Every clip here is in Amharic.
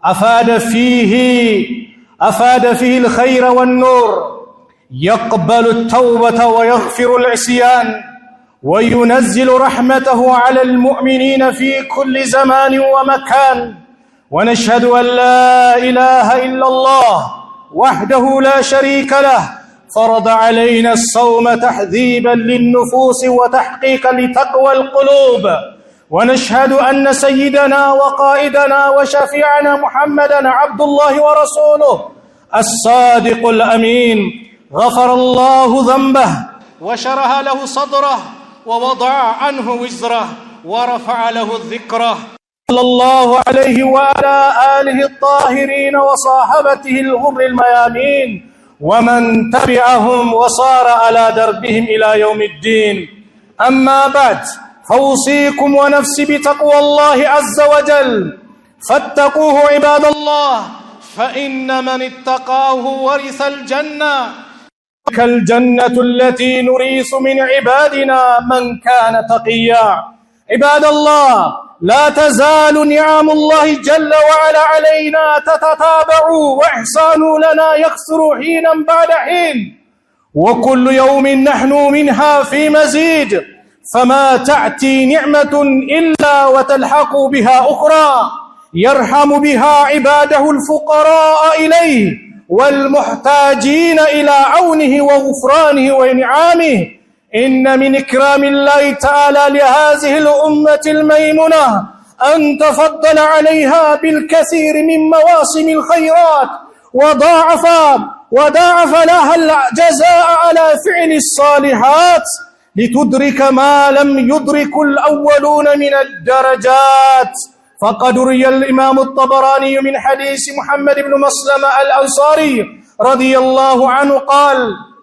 أفاد فيه الخير والنور، يقبل التوبة ويغفر العصيان، وينزل رحمته على المؤمنين في كل زمان ومكان. ونشهد أن لا إله إلا الله وحده لا شريك له، فرض علينا الصوم تحذيبا للنفوس وتحقيقا لتقوى القلوب. ونشهد أن سيدنا وقائدنا وشفيعنا محمدا عبد الله ورسوله الصادق الأمين، غفر الله ذنبه وشرح له صدره ووضع عنه وزره ورفع له الذكره، صلى الله عليه وعلى آله الطاهرين وصاحبته الغر الميامين ومن تبعهم وصار على دربهم إلى يوم الدين. أما بعد، فأوصيكم ونفسي بتقوى الله عز وجل، فاتقوه عباد الله، فإن من اتقاه ورث الجنة، كالجنة التي نريث من عبادنا من كان تقيا. عباد الله، لا تزال نعم الله جل وعلا علينا تتتابع، وإحسانه لنا يكثر حينا بعد حين، وكل يوم نحن منها في مزيد، فما تأتي نعمة إلا وتلحق بها أخرى، يرحم بها عباده الفقراء إليه والمحتاجين إلى عونه وغفرانه وإنعامه. إن من إكرام الله تعالى لهذه الأمة الميمونة أن تفضل عليها بالكثير من مواسم الخيرات، وضاعف لها الجزاء على فعل الصالحات، لتدرك ما لم يدرك الأولون من الدرجات. فقد روي الإمام الطبراني من حديث محمد بن مسلمة الأنصاري رضي الله عنه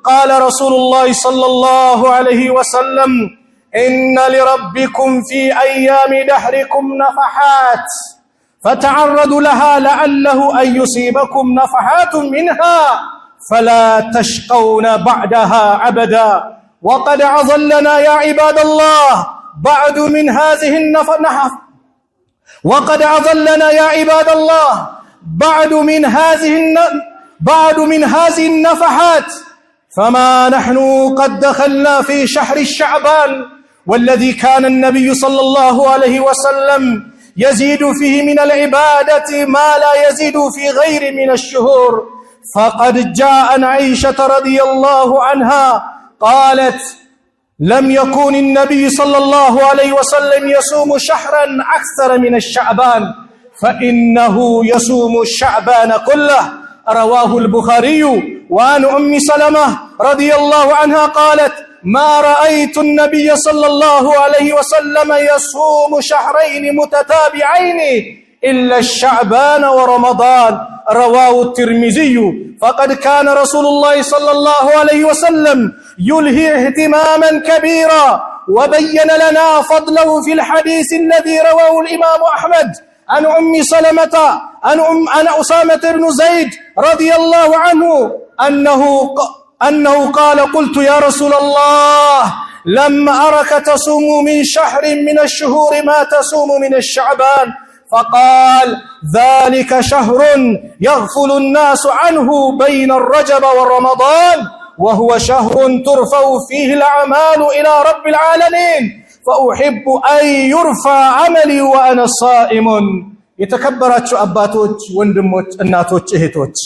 قال رسول الله صلى الله عليه وسلم: إن لربكم في أيام دهركم نفحات، فتعرضوا لها لعله أن يصيبكم نفحات منها، فلا تشقون بعدها أبدا. وقد أظلنا يا عباد الله بعد من هذه النفحات، فما نحن قد دخلنا في شهر الشعبان، والذي كان النبي صلى الله عليه وسلم يزيد فيه من العبادة ما لا يزيد في غير من الشهور. فقد جاء عن عائشة رضي الله عنها قالت: لم يكن النبي صلى الله عليه وسلم يصوم شهرا أكثر من الشعبان، فإنه يصوم الشعبان كله. رواه البخاري. وعن أم سلمة رضي الله عنها قالت: ما رأيت النبي صلى الله عليه وسلم يصوم شهرين متتابعين إلا الشعبان ورمضان. رواه الترمذي. فقد كان رسول الله صلى الله عليه وسلم يلهي اهتماما كبيرا، وبين لنا فضله في الحديث الذي رواه الإمام أحمد عن أم سلمة عن أسامة بن زيد رضي الله عنه أنه قال: قلت يا رسول الله، لم أرك تصوم من شهر من الشهور ما تصوم من الشعبان. فقال: ذلك شهر يغفل الناس عنه بين الرجب والرمضان، وهو شهر ترفع فيه الأعمال إلى رب العالمين، فأحب أن يرفع عملي وأنا صائم. የተከበራችሁ አባቶች፣ ወንድሞች፣ እናቶች፣ እህቶች፣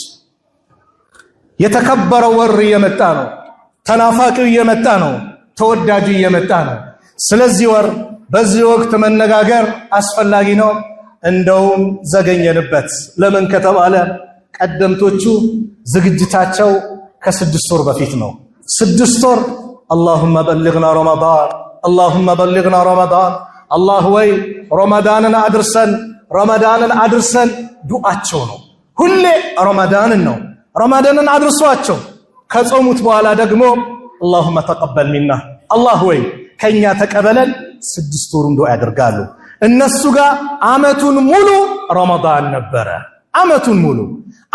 የተከበረው ወር እየመጣ ነው። ተናፋቂው እየመጣ ነው። ተወዳጁ እየመጣ ነው። ስለዚህ ወር በዚህ ወቅት መነጋገር አስፈላጊ ነው። እንደውም ዘገኘንበት። ለምን ከተባለ ቀደምቶቹ ዝግጅታቸው ከ6 ወር በፊት ነው። 6 ወር اللهم بلغنا رمضان اللهم بلغنا رمضان الله ወይ ረመዳንን አድርሰን ዱዓቸው ነው። ሁሌ ረመዳንን አድርሷቸው። ከጾሙት በኋላ ደግሞ اللهم تقبل منا الله ወይ ከኛ ተቀበለን 6 ወሩን ዱዓ ያደርጋሉ። እነሱ ጋር አመቱን ሙሉ ረመዳን ነበረ። አመቱን ሙሉ።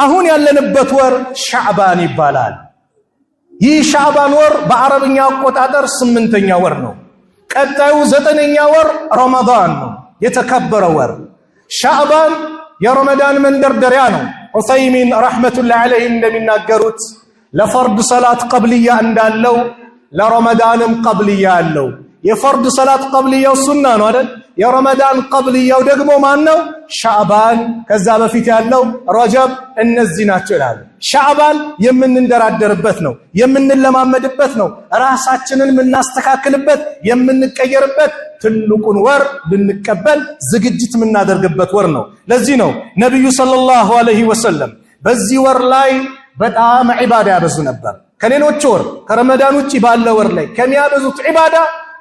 አሁን ያለንበት ወር ሻዕባን ይባላል። ይህ ሻዕባን ወር በአረብኛ አቆጣጠር 8ኛ ወር ነው። ቀጣዩ 9ኛ ወር ረመዳን ነው፣ የተከበረ ወር። ሻዕባን የረመዳን መንደርደሪያ ነው። ዑሰይሚን ረሕመቱላሂ ዐለይሂ እንደሚናገሩት ለፈርድ ሰላት ቀብልያ እንዳለው ለረመዳንም ቀብልያ አለው። የፈርድ ሰላት ቀብልያው ሱና ነው አይደል? የረመዳን ቀብልያው ደግሞ ማን ነው? ሻዕባን፣ ከዛ በፊት ያለው ረጀብ። እነዚህ ናቸው ይላሉ። ሻዕባን የምንንደራደርበት ነው፣ የምንለማመድበት ነው፣ ራሳችንን የምናስተካክልበት፣ የምንቀየርበት፣ ትልቁን ወር ልንቀበል ዝግጅት የምናደርግበት ወር ነው። ለዚህ ነው ነብዩ ሰለላሁ ዐለይሂ ወሰለም በዚህ ወር ላይ በጣም ዒባዳ ያበዙ ነበር። ከሌሎች ወር ከረመዳን ውጪ ባለ ወር ላይ ከሚያበዙት ዒባዳ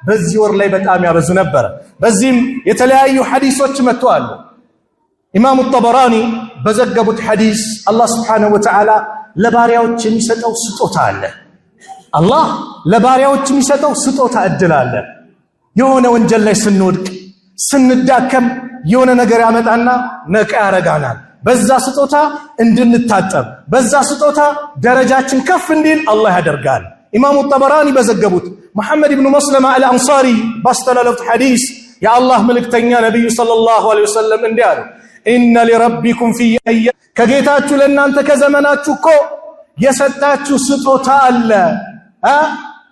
በዚህ ወር ላይ በጣም ያበዙ ነበር። በዚህም የተለያዩ ሐዲሶች መጥተዋል። ኢማሙ ጠበራኒ በዘገቡት ሐዲስ አላህ Subhanahu Wa Ta'ala ለባሪያዎች የሚሰጠው ስጦታ አለ። አላህ ለባሪያዎች የሚሰጠው ስጦታ እድል አለ። የሆነ ወንጀል ላይ ስንወድቅ ስንዳከም የሆነ ነገር ያመጣና ነቃ ያረጋናል። በዛ ስጦታ እንድንታጠብ፣ በዛ ስጦታ ደረጃችን ከፍ እንዲል አላህ ያደርጋል። ኢማሙ ጠበራኒ በዘገቡት መሐመድ ኢብኑ መስለማ አልአንሳሪ ባስተላለፉት ሐዲስ የአላህ መልእክተኛ ነብዩ ሰለላሁ ዐለይሂ ወሰለም እንዲህ አሉ፣ ኢነ ሊረቢኩም ፊ አያም፣ ከጌታችሁ ለእናንተ ከዘመናችሁ እኮ የሰጣችሁ ስጦታ አለ።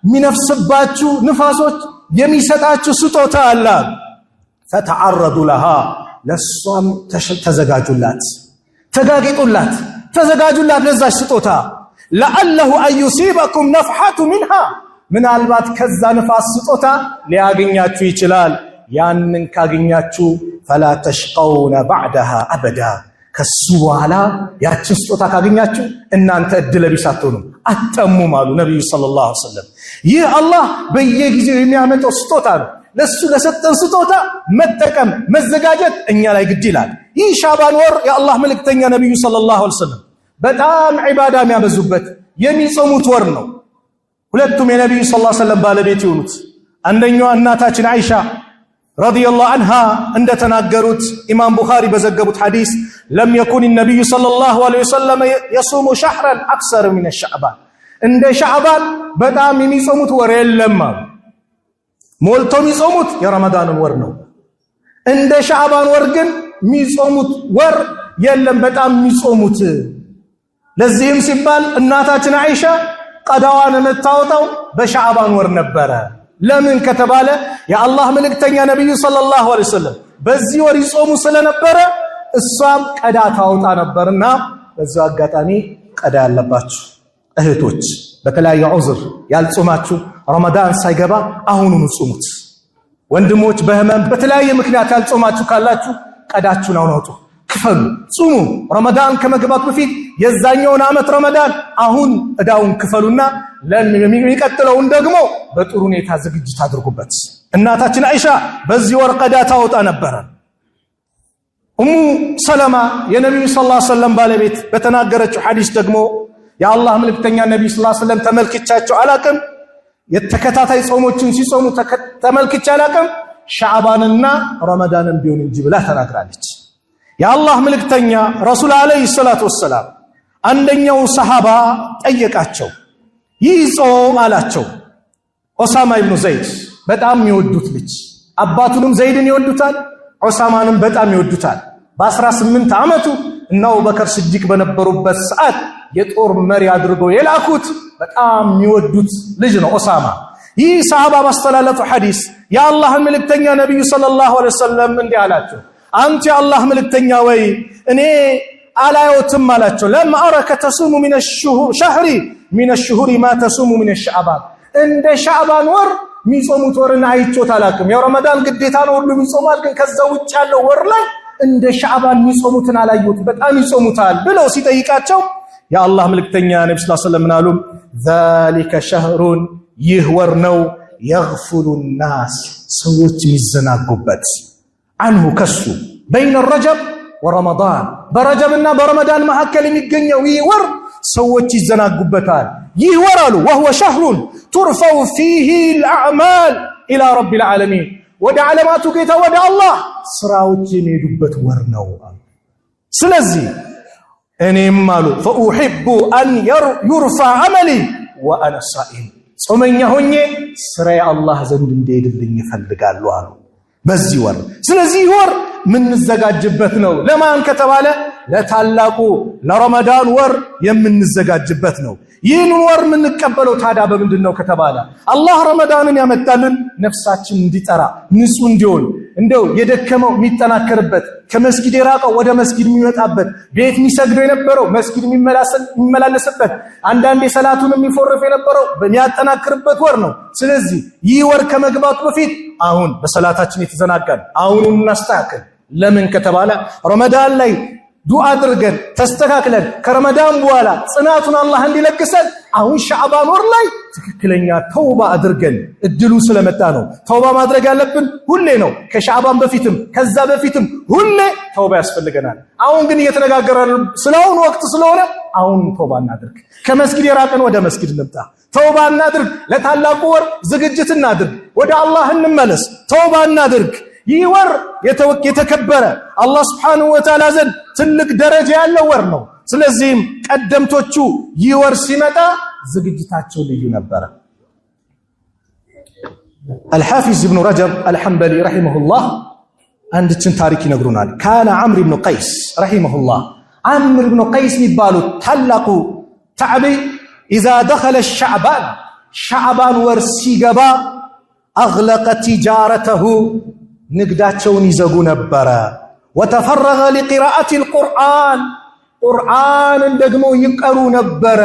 የሚነፍስባችሁ ንፋሶች የሚሰጣችሁ ስጦታ አለ። ፈተዓረዱ ለሃ፣ ለሷም ተዘጋጁላት፣ ተጋጊጡላት፣ ተዘጋጁላት ለዛች ስጦታ። ለአለሁ አዩሲበኩም ነፍሐቱ ሚንሃ፣ ምናልባት ከዛ ንፋስ ስጦታ ሊያገኛችሁ ይችላል። ያንን ካገኛችሁ ፈላ ተሽቀውነ ባዕደሃ አበዳ፣ ከሱ በኋላ ያችን ስጦታ ካገኛችሁ እናንተ እድለቢስ አትሆኑም፣ አትጠሙም አሉ ነብዩ ሰለላሁ ዐለይሂ ወሰለም። ይህ አላህ በየጊዜው የሚያመጣው ስጦታ ነው። ለሱ ለሰጠን ስጦታ መጠቀም መዘጋጀት እኛ ላይ ግድ ይላል። ይህ ሻዕባን ወር የአላህ መልእክተኛ ነብዩ ሰለላሁ ዐለይሂ ወሰለም በጣም ዒባዳ የሚያበዙበት የሚጾሙት ወር ነው። ሁለቱም የነብዩ ሰለላሁ ዐለይሂ ወሰለም ባለቤት የሆኑት አንደኛዋ እናታችን አይሻ ረዲየላሁ ዐንሃ እንደተናገሩት ኢማም ቡኻሪ በዘገቡት ሐዲስ ለም የኩን ነብዩ ሰለላሁ ዐለይሂ ወሰለም የሱሙ ሸህረን አክሰር ሚን ሻዕባን፣ እንደ ሻዕባን በጣም የሚጾሙት ወር የለም። ሞልቶ የሚጾሙት የረመዳንን ወር ነው። እንደ ሻዕባን ወር ግን የሚጾሙት ወር የለም፣ በጣም የሚጾሙት። ለዚህም ሲባል እናታችን አይሻ ቀዳዋን የምታወጣው በሻዕባን ወር ነበረ። ለምን ከተባለ የአላህ መልእክተኛ ነብዩ ሰለላሁ ዐለይሂ ወሰለም በዚህ ወር ይጾሙ ስለነበረ እሷም ቀዳ ታወጣ ነበርና በዛው አጋጣሚ ቀዳ ያለባችሁ እህቶች በተለያየ ዑዝር ያልጾማችሁ ረመዳን ሳይገባ አሁኑኑ ጾሙት። ወንድሞች በህመም በተለያየ ምክንያት ያልጾማችሁ ካላችሁ ቀዳችሁን አውጡ፣ ክፈሉ፣ ጾሙ። ረመዳን ከመግባቱ በፊት የዛኛውን ዓመት ረመዳን አሁን እዳውን ክፈሉና ለሚቀጥለውን ደግሞ በጥሩ ሁኔታ ዝግጅት አድርጉበት። እናታችን አይሻ በዚህ ወር ቀዳ ታወጣ ነበር። ኡሙ ሰለማ የነብዩ ሰለላሁ ዐለይሂ ወሰለም ባለቤት በተናገረችው ሐዲስ ደግሞ የአላህ መልእክተኛ ነብዩ ሰለላሁ ዐለይሂ ወሰለም ተመልክቻቸው አላቅም፣ የተከታታይ ጾሞችን ሲጾሙ ተመልክቻ አላቅም፣ ሻዕባንና ረመዳንን ቢሆን እንጂ ብላ ተናግራለች። የአላህ መልእክተኛ ረሱል ዐለይሂ ሰላቱ ወሰላም አንደኛው ሰሃባ ጠየቃቸው። ይህ ጾም አላቸው ዑሳማ ኢብኑ ዘይድ በጣም የሚወዱት ልጅ፣ አባቱንም ዘይድን ይወዱታል፣ ዑሳማንም በጣም ይወዱታል። በ18 ዓመቱ እና አቡበከር ሲዲቅ በነበሩበት ሰዓት የጦር መሪ አድርገው የላኩት በጣም የሚወዱት ልጅ ነው ዑሳማ። ይህ ሰሃባ ባስተላለፈው ሐዲስ የአላህ መልእክተኛ ነብዩ ሰለላሁ ዐለይሂ ወሰለም እንዲህ አላቸው፣ አንተ የአላህ መልእክተኛ ወይ እኔ አላየውትም አላቸው። ለማ አረከ ተሱሙ ሚነ ሸህሪ ሚነ ሹሁሪ ማ ተሱሙ ሚነ ሻዕባን፣ እንደ ሻዕባን ወር የሚጾሙት ወርን አይቾት አላቅም። የረመዳን ግዴታ ነው ሁሉም ይጾማል፣ ግን ከዛ ውጭ ያለው ወር ላይ እንደ ሻዕባን የሚጾሙትን አላየሁት፣ በጣም ይጾሙታል ብለው ሲጠይቃቸው የአላህ መልእክተኛ ነብዩ ሰለላሁ ዐለይሂ ወሰለም አሉ ذلك شهر፣ ይህ ወር ነው يغفل الناس፣ ሰዎች የሚዘናጉበት አንሁ ከሱ በይነ ረጀብ ወረመዳን፣ በረጀብና በረመዳን መካከል የሚገኘው ይህ ወር ሰዎች ይዘናጉበታል። ይህ ወር አሉ وهو شهر ترفع فيه الأعمال إلى رب العالمين፣ ወደ ዓለማቱ ጌታ ወደ አላህ ስራዎች የሚሄዱበት ወር ነው። ስለዚህ እኔም አሉ فأحب أن يرفع عملي وأنا صائم፣ ጾመኛ ሆኜ ስራዬ አላህ ዘንድ እንዲሄድልኝ ይፈልጋሉ አሉ በዚህ ወር። ስለዚህ ወር ምን ዘጋጅበት ነው ለማን ከተባለ ለታላቁ ለረመዳን ወር የምንዘጋጅበት ነው ይህን ወር ምን እንቀበለው ታዲያ በምንድነው ከተባለ አላህ ረመዳንን ያመጣልን ነፍሳችን እንዲጠራ ንጹህ እንዲሆን እንደው የደከመው የሚጠናከርበት ከመስጊድ የራቀው ወደ መስጊድ የሚመጣበት ቤት የሚሰግደው የነበረው መስጊድ የሚመላለስበት አንዳንዴ ሰላቱን የሚፎርፍ የነበረው በሚያጠናክርበት ወር ነው ስለዚህ ይህ ወር ከመግባቱ በፊት አሁን በሰላታችን የተዘናጋን አሁን እናስተካክል ለምን ከተባለ ረመዳን ላይ ዱዓ አድርገን ተስተካክለን ከረመዳን በኋላ ጽናቱን አላህ እንዲለግሰን አሁን ሻዕባን ወር ላይ ትክክለኛ ተውባ አድርገን እድሉ ስለመጣ ነው ተውባ ማድረግ ያለብን ሁሌ ነው ከሻዕባን በፊትም ከዛ በፊትም ሁሌ ተውባ ያስፈልገናል አሁን ግን እየተነጋገረን ስለሆነ ወቅት ስለሆነ አሁን ተውባ እናድርግ ከመስጊድ የራቀን ወደ መስጊድ እንምጣ ተውባ እናድርግ ለታላቁ ወር ዝግጅት እናድርግ ወደ አላህ እንመለስ ተውባ እናድርግ ይህ ወር የተከበረ አላህ Subhanahu Wa Ta'ala ዘንድ ትልቅ ደረጃ ያለው ወር ነው ስለዚህም ቀደምቶቹ ይህ ወር ሲመጣ ዝግጅታቸው ልዩ ነበር الحافظ ابن رجب الحنبلي رحمه الله አንድችን ታሪክ ይነግሩናል كان عمرو بن قيس رحمه الله عمرو بن قيس የሚባሉት ታላቁ ታዕቢ اذا دخل شعبان ወር ሲገባ اغلق تجارته ንግዳቸውን ይዘጉ ነበር وتفرغ لقراءة القرآن ቁርአንን ደግሞ ይቀሩ ነበር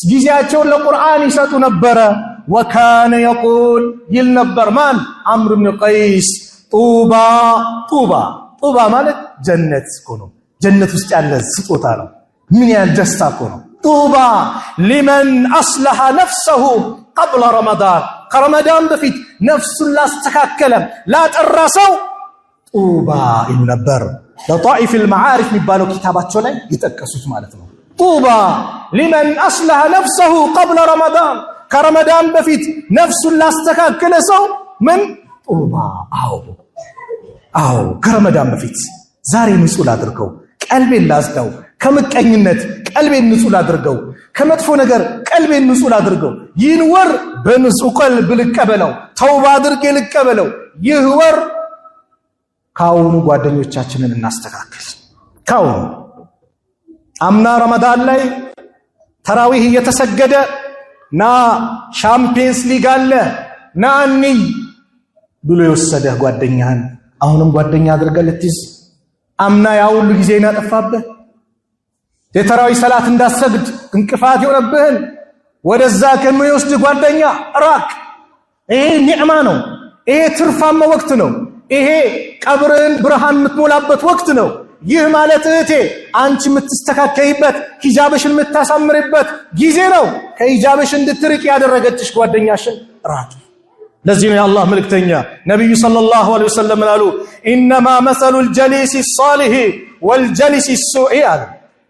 ጊዜያቸውን ለቁርአን ይሰጡ ነበር وكان يقول يلنبر من عمرو بن قيس طوبى ማለት ጀነት ነው ጀነት ውስጥ ያለ ስጦታ ነው ምን ያህል ደስታ ነው طوبى لمن أصلح نفسه قبل رمضان ከረመዳን በፊት ነፍሱን ላስተካከለ ላጠራሰው طوبى ነበር ለጣኢፍ المعارف የሚባለው ኪታባቸው ላይ ይጠቀሱት ማለት ነው طوبى لمن أصلح نفسه قبل رمضان ከረመዳን በፊት ነፍሱን ላስተካከለ ሰው ምን طوبى አዎ ከረመዳን በፊት ዛሬ ንጹህ አድርገው ቀልቤን ላስዳው ከምቀኝነት ቀልቤን ንጹህ አድርገው ከመጥፎ ነገር ቀልቤን ንጹህ አድርገው ይህን ወር በንጹህ ቀልብ ልቀበለው ተውባ አድርጌ ልቀበለው ይህ ወር ካሁኑ ጓደኞቻችንን እናስተካክል ካሁኑ አምና ረመዳን ላይ ተራዊህ እየተሰገደ ና ሻምፒየንስ ሊግ አለ ናኒ ብሎ የወሰደህ ጓደኛህን አሁንም ጓደኛ አድርገህ ልትይዝ አምና ያው ሁሉ ጊዜ እናጠፋብህ የተራዊ ሰላት እንዳሰግድ እንቅፋት የሆነብህን ወደዛ ከሚወስድ ጓደኛ ራቅ ይሄ ኒዕማ ነው ይሄ ትርፋማ ወቅት ነው ይሄ ቀብርን ብርሃን የምትሞላበት ወቅት ነው ይህ ማለት እህቴ አንቺ የምትስተካከይበት ሂጃብሽን የምታሳምርበት ጊዜ ነው ከሂጃብሽ እንድትርቅ ያደረገችሽ ጓደኛሽን ራቅ ለዚህ ነው የአላህ መልእክተኛ ነብዩ ሰለላሁ ዐለይሂ ወሰለም አሉ انما مثل الجليس الصالح والجليس السوء አሉ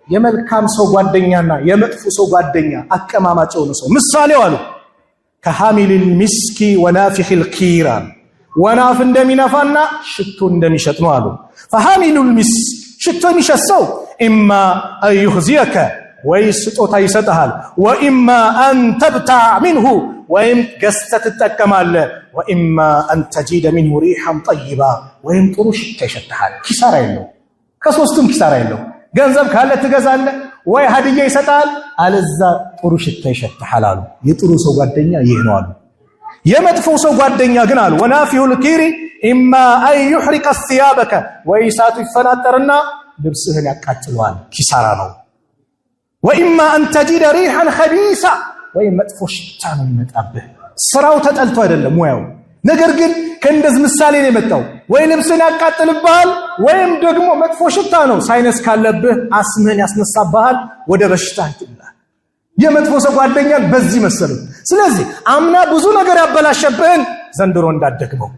የመልካም ሰው ጓደኛና የመጥፎ ሰው ጓደኛ አቀማማጭው ነው ሰው ምሳሌው አሉ ከሐሚል ሚስኪ ወናፊህ الكيران ወናፍ እንደሚነፋና ሽቶ እንደሚሸጥ ነው አሉ فحامل المسك ሽቶ የሚሸሰው اما ان يخزيك ويسطوታ ይሰጣል واما ان تبتع منه ወይም ገዝተህ ትጠቀማለህ واما ان تجد منه ريحا طيبا ወይም ጥሩ ሽታ ይሸታል ኪሳራ የለው ከሶስቱም ኪሳራ የለው ገንዘብ ካለ ትገዛለህ ወይ ሀዲያ ይሰጣል አለዛ ጥሩ ሽታ ይሸታል አሉ የጥሩ ሰው ጓደኛ ይሄ ነው አሉ የመጥፎ ሰው ጓደኛ ግን አሉ ወናፊሁ الكيري اما ان يحرق ثيابك ويسات ይፈናጠርና ልብስህን ያቃጥለዋል ኪሳራ ነው واما ان تجد ريحا خبيثا ወይ መጥፎ ሽታ ነው የሚመጣብህ ስራው ተጠልቶ አይደለም ወያው ነገር ግን ከእንደዚህ ምሳሌ ነው የመጣው ወይ ልብስን ያቃጥልብሃል ወይም ደግሞ መጥፎ ሽታ ነው ሳይነስ ካለብህ አስምህን ያስነሳብሃል ወደ በሽታ ይጥላል የመጥፎ ሰው ጓደኛ በዚህ መሰለው ስለዚህ አምና ብዙ ነገር ያበላሸብህን ዘንድሮ እንዳደግመው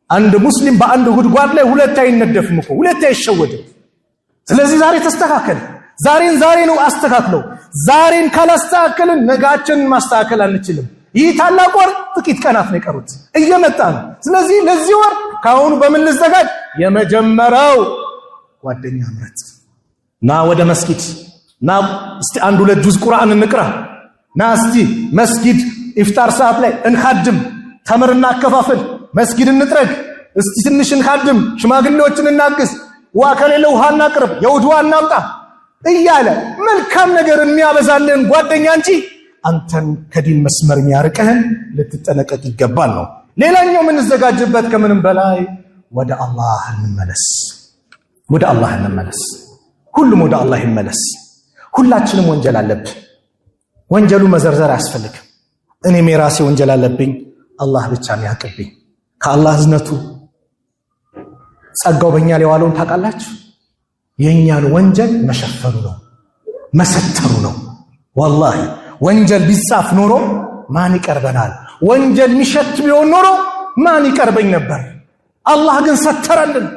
አንድ ሙስሊም በአንድ ጉድጓድ ላይ ሁለት አይነደፍም እኮ ሁለት አይሸወድም ስለዚህ ዛሬ ተስተካከል ዛሬ ነው አስተካክለው ዛሬን ካላስተካከልን ነጋችን ማስተካከል አንችልም ይህ ታላቅ ወር ጥቂት ቀናት ነው የቀሩት እየመጣ ነው ስለዚህ ለዚህ ወር ካሁኑ በምን ልዘጋጅ የመጀመሪያው ጓደኛ ምረጥ ና ወደ መስጊድ ና እስቲ አንድ ሁለት ጁዝ ቁርአን እንቅራ ና እስቲ መስጊድ ኢፍጣር ሰዓት ላይ እንኻድም ተምርና አከፋፈል መስጊድ እንጥረግ እስቲ ትንሽን ካድም ሽማግሌዎችን እናግስ ዋከሌለ ውሃ እናቅርብ የውድዋ እናምጣ እያለ መልካም ነገር የሚያበዛልን ጓደኛ እንጂ አንተን ከዲን መስመር የሚያርቀህን ልትጠነቀቅ ይገባል ነው። ሌላኛው ምን ዘጋጅበት ከምንም በላይ ወደ አላህ እንመለስ። ወደ አላህ እንመለስ። ሁሉም ወደ አላህ ይመለስ። ሁላችንም ወንጀል አለብን። ወንጀሉ መዘርዘር አያስፈልግም። እኔም የራሴ ወንጀል አለብኝ፣ አላህ ብቻ የሚያውቅብኝ። ከአላህ እዝነቱ ጸጋው በእኛ ላይ ዋለውን ታውቃላችሁ? የእኛን ወንጀል መሸፈኑ ነው፣ መሰተሩ ነው። ወላሂ ወንጀል ቢጻፍ ኖሮ ማን ይቀርበናል? ወንጀል ሚሸት ቢሆን ኖሮ ማን ይቀርበኝ ነበር? አላህ ግን ሰተረልን፣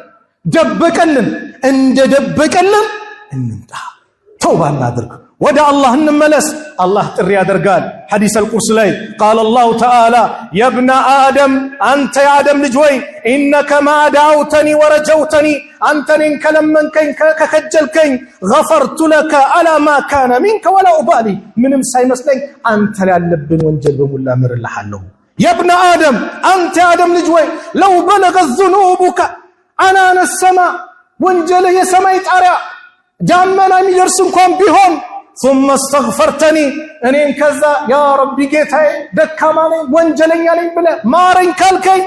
ደበቀልን። እንደ ደበቀልን እንምጣ፣ ተውባ እናድርግ፣ ወደ አላህ እንመለስ። አላህ ጥሪ ያደርጋል ሐዲስ አልቁርስ ላይ ቃል አላሁ ተዓላ የብነ አደም አንተ የአደም ልጅ ሆይ ኢነከ ማ ዳውተኒ ወረጀውተኒ አንተኔን ከለመንከኝ ከከጀልከኝ ገፈርቱ ለከ አላ ማ ካነ ሚንከ ወላ ኡባሊ ምንም ሳይመስለኝ አንተ ላይ ያለብን ወንጀል በሙላ ምርልሃለሁ። የብነ አደም አንተ የአደም ልጅ ሆይ ለው በለገ ዙኑቡከ አናነ ሰማ ወንጀል የሰማይ ጣሪያ ዳመና የሚደርስ እንኳን ቢሆን ثم استغفرتني እኔን ከዛ ያ ረቢ ጌታዬ ደካማ ነኝ ወንጀለኛ ነኝ ብለህ ማረኝ ካልከኝ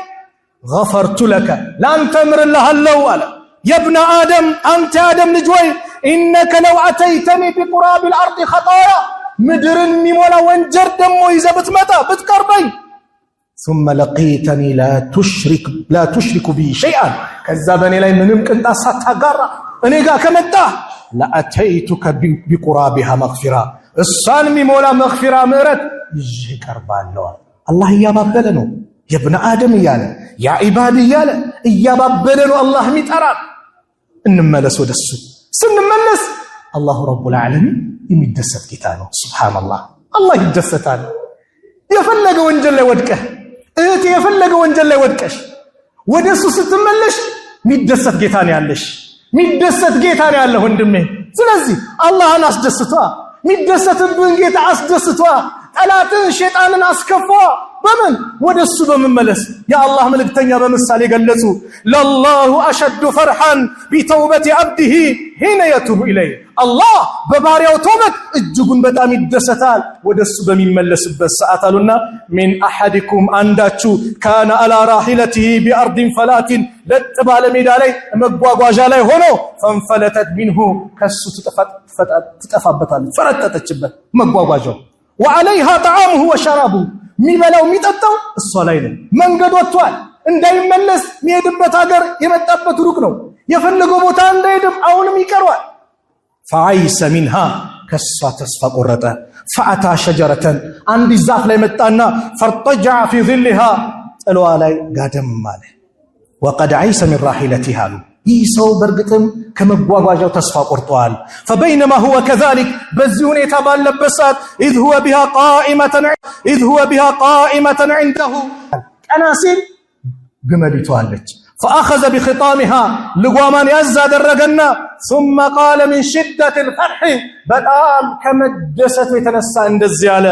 غفرت لك ላንተ ምርልሃለሁ አለ። የብነ አደም አንተ የአደም ልጅ ሆይ ኢነከ ለው አተይተኒ ቢቁራብ الارض خطايا ምድርን የሚሞላ ወንጀል ደግሞ ይዘህ ብትመጣ ብትቀርበኝ ثم لقيتني لا تشرك بي شيئا ከዛ በእኔ ላይ ምንም ቅንጣት ሳታጋራ እኔ ጋር ከመጣህ ለአተይቱከ ቢቁራቢሃ መግፊራ እሷን የሚሞላ መግፊራ ምሕረት ይዤ እቀርባለሁ። አላህ እያባበለ ነው የብነ አደም እያለ ያ ዒባድ እያለ እያባበለ ነው አላህ የሚጠራን። እንመለስ ወደሱ። ስንመለስ አላሁ ረቡል ዓለሚን የሚደሰት ጌታ ነው። ሱብሃንአላህ አላህ ይደሰታል። የፈለገ ወንጀል ላይ ወድቀህ እህቴ የፈለገ ወንጀል ላይ ወድቀሽ ወደሱ ስትመለሽ የሚደሰት ጌታ ነው ያለሽ። ሚደሰት ጌታ ነው ያለው ወንድሜ። ስለዚህ አላህን አስደስቷ፣ ሚደሰትብን ጌታ አስደስቷ። ጠላትን ሸይጣንን አስከፋ። በምን ወደሱ በመመለስ የአላህ መልእክተኛ በምሳሌ ገለጹ ለላሁ አሸዱ ፈርሐን ቢተውበት አብዲሂ ሂነ የቱቡ ኢለይህ አላህ በባሪያው ተውበት እጅጉን በጣም ይደሰታል ወደሱ በሚመለስበት ሰዓት አሉና ሚን አሐዲኩም አንዳችሁ ካነ አላ ራሂለቲሂ ቢአርድን ፈላቲን ለጥ ባለ ሜዳ ላይ መጓጓዣ ላይ ሆኖ ፈንፈለተት ሚንሁ ከሱ ትጠፋበታለች ፈረጠጠችበት መጓጓዣው ወዐለይሃ ጠዓሙሁ ወሸራቡሁ ሚበላው ሚጠጣው እሷ ላይ ነው። መንገድ ወጥቷል እንዳይመለስ የሚሄድበት ሀገር የመጣበት ሩቅ ነው። የፈለገው ቦታ እንዳይሄድም አሁንም ይቀርዋል። ፈዐይሰ ሚንሃ ከሷ ተስፋ ቆረጠ። ፈአታ ሸጀረተን አንድ ዛፍ ላይ መጣና ፈርጠጀዐ ፊ ظልሃ ጥሏ ላይ ጋደም አለ። ወቀድ ዐይሰ ሚን ራሒለቲሃ ይህ ሰው በእርግጥም ከመጓጓዣው ተስፋ ቆርጧል። فبينما هو كذلك በዚህ ሁኔታ ባለበት ሰዓት إذ هو بها قائمة عنده ቀና ሲል ግመሊቱ አለች። فأخذ بخطامها ልጓማን ያዝ አደረገና ثم قال من شدة الفرح በጣም ከመደሰቱ የተነሳ እንደዚህ አለ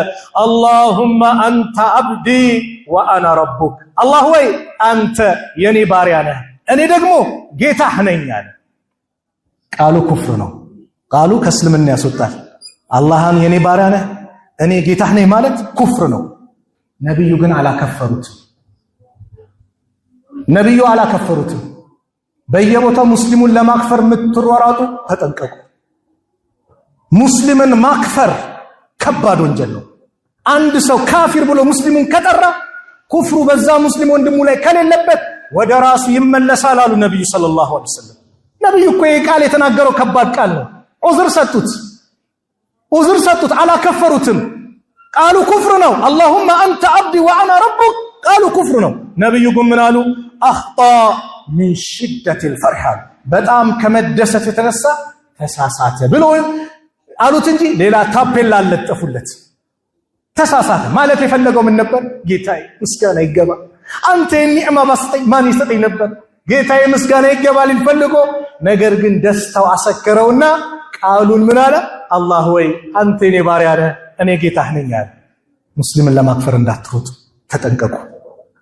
اللهم أنت عبدي وأنا ربك አላህ ወይ አንተ የኔ ባሪያ ነህ እኔ ደግሞ ጌታህ ነኝ አለ። ቃሉ ኩፍር ነው። ቃሉ ከእስልምና ያስወጣል። አላህን የኔ ባሪያ ነህ እኔ ጌታህ ነኝ ማለት ኩፍር ነው። ነብዩ ግን አላከፈሩትም። ነብዩ አላከፈሩትም። በየቦታው ሙስሊሙን ለማክፈር የምትሯሯጡ ተጠንቀቁ። ሙስሊምን ማክፈር ከባድ ወንጀል ነው። አንድ ሰው ካፊር ብሎ ሙስሊሙን ከጠራ ኩፍሩ በዛ ሙስሊም ወንድሙ ላይ ከሌለበት ወደ ራሱ ይመለሳል አሉ ነብዩ ሰለላሁ ዐለይሂ ወሰለም። ነብዩ እኮ ቃል የተናገረው ከባድ ቃል ነው። ዑዝር ሰጡት አላከፈሩትም። ቃሉ ኩፍር ነው። اللهم انت عبدي وانا ربك ቃሉ ኩፍር ነው። ነብዩ ግን ምን አሉ አኽጣ من شدة الفرح በጣም ከመደሰት የተነሳ ተሳሳተ ብሎ አሉት እንጂ ሌላ ታፔላ አለጠፉለት። ተሳሳተ ማለት የፈለገው ምን ነበር? ጌታዬ ምስጋና ይገባ አንተ የኒዕማ ባስጠኝ ማን ይሰጠኝ ነበር? ጌታዬ ምስጋና ይገባል ይፈልጎ ነገር ግን ደስታው አሰከረውና ቃሉን ምን አለ? አላህ ወይ አንተ የኔ ባሪያ ነህ እኔ ጌታህ ነኝ አለ። ሙስሊምን ለማክፈር እንዳትሮጡ ተጠንቀቁ።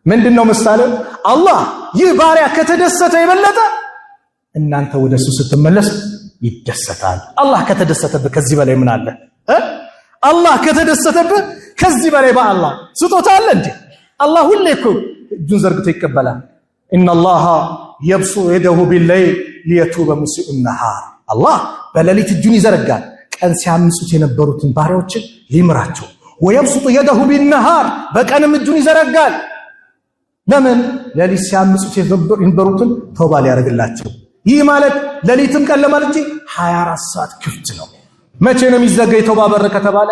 ምንድነው ምሳሌ? አላህ ይህ ባሪያ ከተደሰተ የበለጠ እናንተ ወደሱ ስትመለሱ ይደሰታል። አላህ ከተደሰተብህ ከዚህ በላይ ምን አለ? አላህ ከተደሰተብህ ከዚህ በላይ በአላህ ስጦታ አለ እንዴ? አላህ ሁሌ እኮ እጁን ዘርግቶ ይቀበላል። ኢነላህ የብሱጡ የደሁ ቢለይል ሊየቱበ ሙሲኡ ነሃር። አላህ በሌሊት እጁን ይዘረጋል ቀን ሲያምጹት የነበሩትን ባሪያዎችን ሊምራቸው። ወየብሱጡ የደሁ ቢነሃር በቀንም እጁን ይዘረጋል። ለምን? ሌሊት ሲያምጹት የነበሩትን ተውባ ሊያደርግላቸው። ይህ ማለት ሌሊትም ቀን ለማለት 24 ሰዓት ክፍት ነው። መቼ ነው የሚዘጋ የተውባ በር ከተባለ?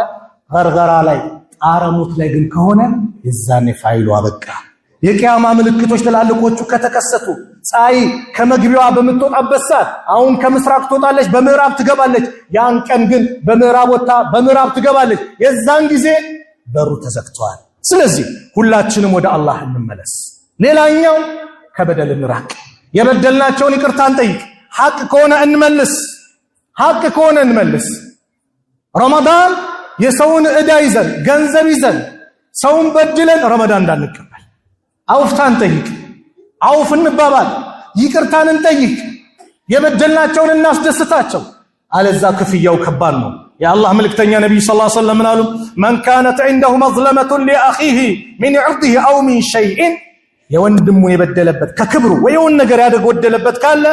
ገርገራ ላይ ጣረሙት ላይ ግን ከሆነ የዛኔ ፋይሉ አበቃ። የቂያማ ምልክቶች ትላልቆቹ ከተከሰቱ ፀሐይ ከመግቢያዋ በምትወጣበት ሰዓት አሁን ከምስራቅ ትወጣለች በምዕራብ ትገባለች። ያን ቀን ግን በምዕራብ ወጣ በምዕራብ ትገባለች። የዛን ጊዜ በሩ ተዘግቷል። ስለዚህ ሁላችንም ወደ አላህ እንመለስ። ሌላኛው ከበደል እንራቅ። የበደልናቸውን ይቅርታ እንጠይቅ። ሐቅ ከሆነ እንመልስ። ሐቅ ከሆነ እንመልስ። ረመዳን የሰውን ዕዳ ይዘን ገንዘብ ይዘን ሰውን በድለን ረመዳን እንዳንቀበል አውፍታን ጠይቅ። አውፍ እንባባል። ይቅርታን እንጠይቅ። የበደልናቸውን እናስደስታቸው። አለዛ ክፍያው ከባድ ነው። የአላህ መልእክተኛ ነብዩ ሰለላሁ ዐለይሂ ወሰለም ምናሉ? መን ካነት عنده مظلمة لأخيه من عرضه أو من شيء የወንድሙን የበደለበት ከክብሩ ወይውን ነገር ያደጎደለበት ካለ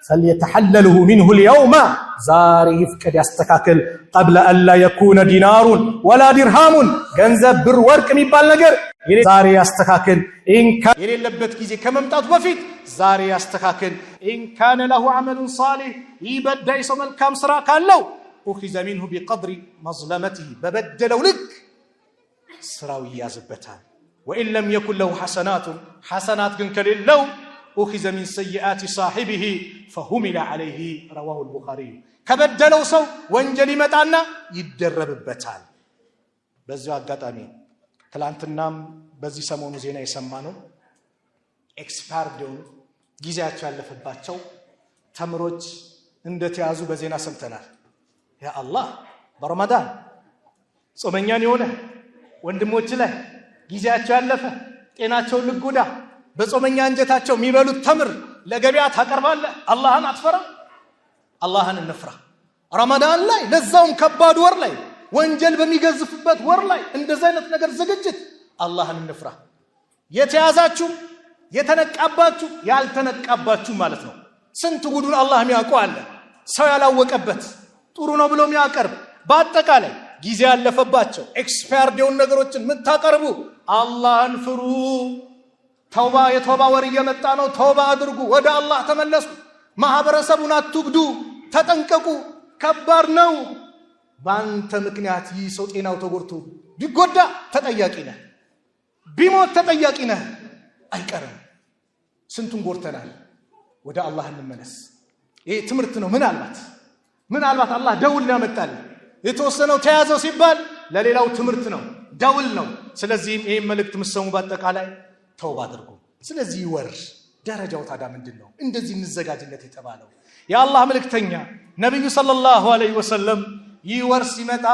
فليتحلله منه اليوم ዛሬ ይፍቀድ ያስተካክል። قبل ألا يكون دينار ولا درهم ገንዘብ ብር ወርቅ የሚባል ነገር ዛሬ ያስተካክል። የሌለበት ጊዜ ከመምጣቱ በፊት ዛሬ ያስተካክል። إن كان له عمل صالح ይበዳይ ሰው መልካም ስራ ካለው أخذ منه بقدر مظلمته በበደለው ልክ ስራው ይያዝበታል። وإن لم يكن له حسنات ግን ከሌለው أخذ من سيئات صاحبه فهمل عليه رواه البخاري ከበደለው ሰው ወንጀል ይመጣና ይደረብበታል። በዚሁ አጋጣሚ ትላንትናም በዚህ ሰሞኑ ዜና የሰማነው ኤክስፓየርድ የሆኑ ጊዜያቸው ያለፈባቸው ተምሮች እንደተያዙ በዜና ሰምተናል። ያ አላህ በረመዳን ጾመኛን የሆነ ወንድሞች ላይ ጊዜያቸው ያለፈ ጤናቸውን ልጎዳ በጾመኛ አንጀታቸው የሚበሉት ተምር ለገበያ ታቀርባለህ። አላህን አትፈራ? አላህን እንፍራ። ረመዳን ላይ ለዛውም ከባድ ወር ላይ ወንጀል በሚገዝፍበት ወር ላይ እንደዚህ አይነት ነገር ዝግጅት አላህን እንፍራ። የተያዛችሁ የተነቃባችሁ ያልተነቃባችሁ ማለት ነው። ስንት ጉዱን አላህ የሚያውቀው አለ። ሰው ያላወቀበት ጥሩ ነው ብሎ የሚያቀርብ በአጠቃላይ ጊዜ ያለፈባቸው ኤክስፓየርድ የሆኑ ነገሮችን የምታቀርቡ አላህን ፍሩ። ተውባ የተውባ ወር እየመጣ ነው። ተውባ አድርጉ። ወደ አላህ ተመለሱ። ማህበረሰቡን አትጉዱ። ተጠንቀቁ። ከባድ ነው። ባንተ ምክንያት ይህ ሰው ጤናው ተጎድቶ ቢጎዳ ተጠያቂ ነህ። ቢሞት ተጠያቂ ነህ። አይቀርም። ስንቱን ጎድተናል። ወደ አላህ እንመለስ። ይሄ ትምህርት ነው። ምናልባት አላህ ደውል ያመጣል። የተወሰነው ተያዘው ሲባል ለሌላው ትምህርት ነው፣ ደውል ነው። ስለዚህ ይሄ መልእክት ምሰሙ በአጠቃላይ ተውባ አድርጉ። ስለዚህ ወር ደረጃው ታዲያ ምንድነው? እንደዚህ እንዘጋጅለት የተባለው የአላህ መልእክተኛ ነብዩ ሰለላሁ ዐለይሂ ወሰለም ይህ ወር ሲመጣ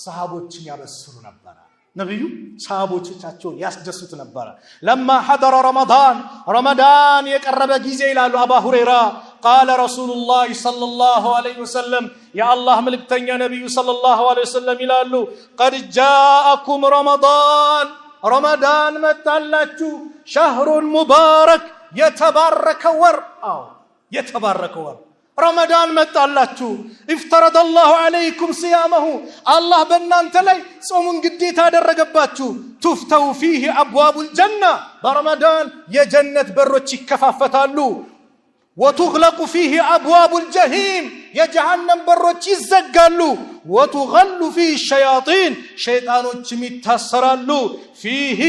ሰሃቦችን ያበስሩ ነበር። ነብዩ ሰሃቦቻቸውን ያስደስቱ ነበር። ለማ حضر ረመዳን የቀረበ ጊዜ ይላሉ አባ ሁረይራ قال رسول الله صلى الله عليه وسلم يا الله መልእክተኛ ነብዩ ሰለላሁ ዐለይሂ ወሰለም ይላሉ قد جاءكم ረመዳን መጣላችሁ شهر مبارك የተባረከ ወር የተባረከ ወር ረመዳን መጣላችሁ افترض الله عليكم صيامه الله በእናንተ ላይ ጾሙን ግዴታ ያደረገባችሁ تفتح فيه ابواب الجنه በረመዳን የጀነት በሮች ይከፋፈታሉ وتغلق فيه ابواب الجحيم የጀሃነም በሮች ይዘጋሉ وتغل فيه الشياطين ሸይጣኖችም ይታሰራሉ فيه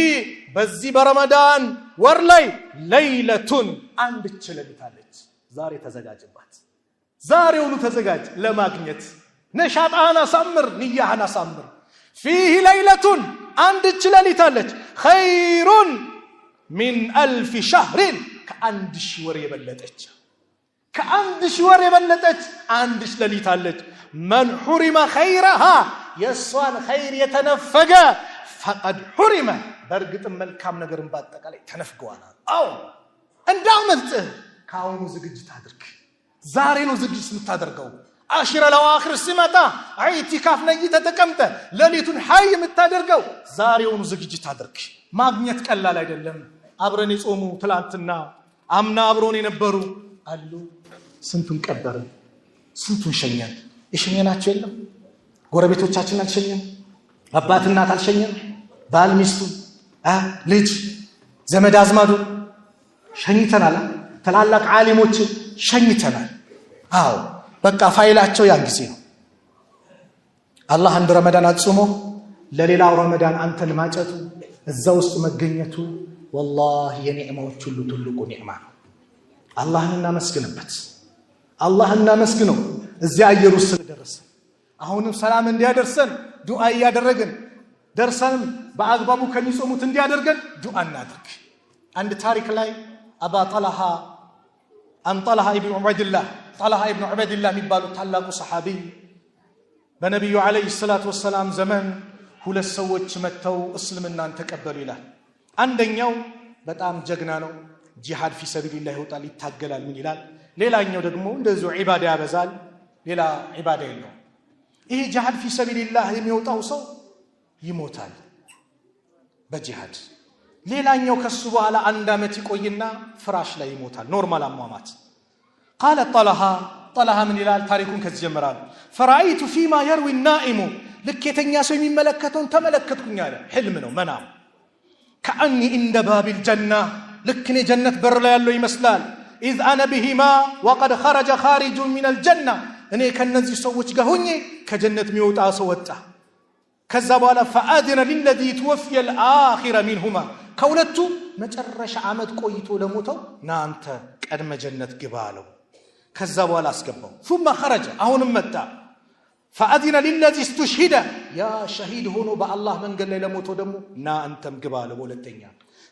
በዚህ በረመዳን ወር ላይ ለይለቱን አንድ ሌሊት አለች። ዛሬ ተዘጋጅባት። ዛሬውኑ ተዘጋጅ ለማግኘት። ነሻጣና ሳምር ንያህና ሳምር فيه ليلة አንድ ሌሊት አለች خير من 1000 شهر ከአንድ ሺህ ወር የበለጠች አንድ ሌሊት አለች። من حرم خيرها የሷን ኸይር የተነፈገ فقد حرم برغت መልካም ነገርን ባጠቃላይ ተነፍገዋል አው እንዳመልጥህ ካሁኑ ዝግጅት አድርግ ዛሬ ነው ዝግጅት የምታደርገው አሽረ ለዋኺር ሲመጣ ኢቲካፍ ነይ ተተቀምጠ ለሊቱን ሐይ የምታደርገው ዛሬውኑ ዝግጅት አድርግ ማግኘት ቀላል አይደለም አብረን የጾሙ ትላንትና አምና አብሮን የነበሩ አሉ ስንቱን ቀበረ ስንቱን ሸኘን እሸኘናቸው የለም ጎረቤቶቻችን አልሸኘን አባት እናት አልሸኘን ባል ሚስቱ ልጅ ዘመድ አዝማዱ ሸኝተናል ተላላቅ ዓሊሞች ሸኝተናል አው በቃ ፋይላቸው ያን ጊዜ ነው አላህ አንድ ረመዳን አጽሞ ለሌላው ረመዳን አንተን ማጨቱ እዛው ውስጥ መገኘቱ والله የኒዕማዎች ሁሉ ትልቁ ኒዕማ ነው አላህን እናመስግንበት አላህን እናመስግነው እዚያ አየሩ ስለደረሰ አሁንም ሰላም እንዲያደርሰን ዱዓ ያደረግን ደርሰንም በአግባቡ ከሚጾሙት እንዲያደርገን ዱዓ እናድርግ አንድ ታሪክ ላይ አባ ጠልሃ ጠልሃ ኢብኑ ዑበይድላህ ጠልሃ ኢብኑ ዑበይድላህ የሚባሉ ታላቁ ሰሃቢ በነብዩ አለይሂ ሰላቱ ወሰላም ዘመን ሁለት ሰዎች መተው እስልምናን ተቀበሉ ይላል አንደኛው በጣም ጀግና ነው ጂሃድ ፊ ሰቢልላህ ይወጣል ይታገላል ምን ይላል ሌላኛው ደግሞ እንደዚሁ ዒባዳ ያበዛል ሌላ ዒባዳ የለው ይሄ ጂሃድ ፊ ሰቢልላህ የሚወጣው ሰው ይሞታል በጂሃድ ሌላኛው ከሱ በኋላ አንድ አመት ይቆይና ፍራሽ ላይ ይሞታል ኖርማል አሟሟት قال طلحه من ይላል ታሪኩን ከዚህ ጀምራል فرأيت فيما يروي النائم ለከተኛ ሰው የሚመለከተውን ተመለከትኩኝ አለ ህልም ነው መናም كأني عند باب الجنة لكني جنة بر لا يالو يمثلال إذ أنا بهما وقد خرج خارج من الجنة أنا كنزي سوّج جهوني كجنة ميوتا سوّتا كذبوا فأذن للذي توفي الآخر منهما كولتو مجرش عمد قويتو لموتو نانت كأدم جنة جبالو كذبوا أسكبوا ثم خرج أهون متى فأذن للذي استشهد يا شهيد هونو بالله من قال لي موتو دمو نا أنتم قباله ولتنيا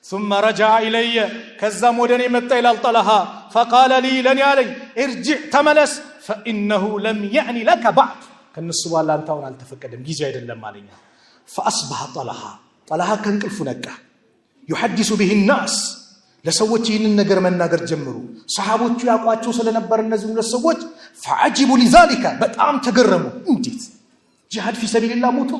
ثم رجع إلي كذا مودني متى إلى طلحة فقال لي لن علي ارجع تملس فإنه لم يعني لك بعد كان السؤال لا أنتون على تفكدم جيزة يدلم علينا فأصبح طلحة كان كالفنك يحدث به الناس لسوتين النجر من نجر جمرو صحابوت يقاتشوا سلنبر النزول للسوت فعجبوا لذلك بتأم تجرموا انتيت جهاد في سبيل الله موتو